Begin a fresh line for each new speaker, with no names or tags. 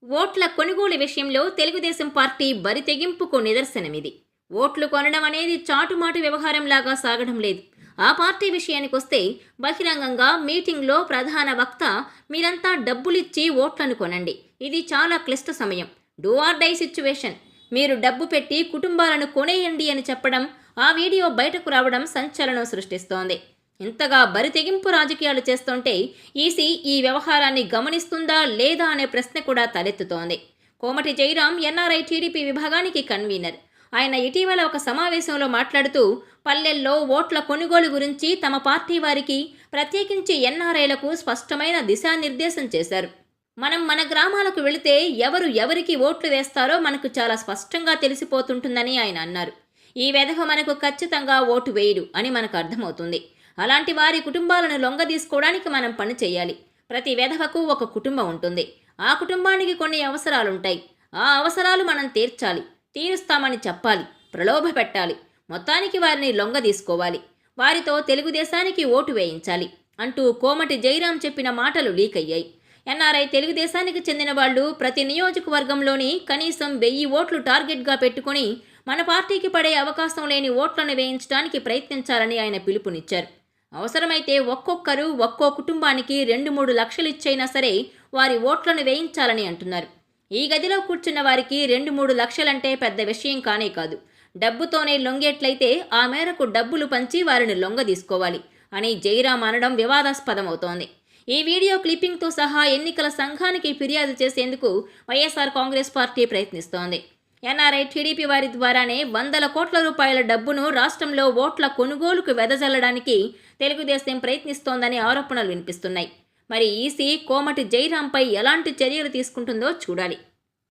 ఓట్ల కొనుగోలు విషయంలో తెలుగుదేశం పార్టీ బరితెగింపుకు నిదర్శనమిది. ఓట్లు కొనడం అనేది చాటుమాటు వ్యవహారంలాగా సాగడం లేదు. ఆ పార్టీ విషయానికొస్తే బహిరంగంగా మీటింగ్లో ప్రధాన వక్త మీరంతా డబ్బులిచ్చి ఓట్లను కొనండి, ఇది చాలా క్లిష్ట సమయం, డూ ఆర్ డై సిచ్యువేషన్, మీరు డబ్బు పెట్టి కుటుంబాలను కొనేయండి అని చెప్పడం, ఆ వీడియో బయటకు రావడం సంచలనం సృష్టిస్తోంది. ఇంతగా బరితెగింపు రాజకీయాలు చేస్తుంటే ఈసీ ఈ వ్యవహారాన్ని గమనిస్తుందా లేదా అనే ప్రశ్న కూడా తలెత్తుతోంది. కోమటి జయరాం ఎన్ఆర్ఐ టీడీపీ విభాగానికి కన్వీనర్. ఆయన ఇటీవల ఒక సమావేశంలో మాట్లాడుతూ పల్లెల్లో ఓట్ల కొనుగోలు గురించి తమ పార్టీ వారికి, ప్రత్యేకించి ఎన్ఆర్ఐలకు స్పష్టమైన దిశానిర్దేశం చేశారు. మనం మన గ్రామాలకు వెళితే ఎవరు ఎవరికి ఓట్లు వేస్తారో మనకు చాలా స్పష్టంగా తెలిసిపోతుంటుందని ఆయన అన్నారు. ఈ వెధవ మనకు ఖచ్చితంగా ఓటు వేయడు అని మనకు అర్థమవుతుంది. అలాంటి వారి కుటుంబాలను లొంగదీసుకోవడానికి మనం పని చేయాలి. ప్రతి వెధవకు ఒక కుటుంబం ఉంటుంది. ఆ కుటుంబానికి కొన్ని అవసరాలుంటాయి. ఆ అవసరాలు మనం తీర్చాలి, తీరుస్తామని చెప్పాలి, ప్రలోభ పెట్టాలి, మొత్తానికి వారిని లొంగదీసుకోవాలి, వారితో తెలుగుదేశానికి ఓటు వేయించాలి అంటూ కోమటి జయరాం చెప్పిన మాటలు లీక్ అయ్యాయి. ఎన్ఆర్ఐ తెలుగుదేశానికి చెందిన వాళ్ళు ప్రతి నియోజకవర్గంలోని కనీసం 1000 ఓట్లు టార్గెట్గా పెట్టుకుని మన పార్టీకి పడే అవకాశం లేని ఓట్లను వేయించడానికి ప్రయత్నించాలని ఆయన పిలుపునిచ్చారు. అవసరమైతే ఒక్కొక్కరు ఒక్కో కుటుంబానికి 2-3 లక్షలు ఇచ్చైనా సరే వారి ఓట్లను వేయించాలని అంటున్నారు. ఈ గదిలో కూర్చున్న వారికి 2-3 లక్షలంటే పెద్ద విషయం కానే కాదు. డబ్బుతోనే లొంగేట్లయితే ఆ మేరకు డబ్బులు పంచి వారిని లొంగదీసుకోవాలి అని జయరాం అనడం వివాదాస్పదమవుతోంది. ఈ వీడియో క్లిప్పింగ్తో సహా ఎన్నికల సంఘానికి ఫిర్యాదు చేసేందుకు వైఎస్ఆర్ కాంగ్రెస్ పార్టీ ప్రయత్నిస్తోంది. ఎన్ఆర్ఐ టీడీపీ వారి ద్వారానే వందల కోట్ల రూపాయల డబ్బును రాష్ట్రంలో ఓట్ల కొనుగోలుకు వెదజల్లడానికి తెలుగుదేశం ప్రయత్నిస్తోందని ఆరోపణలు వినిపిస్తున్నాయి. మరి ఈసీ కోమటి జయరాంపై ఎలాంటి చర్యలు తీసుకుంటుందో చూడాలి.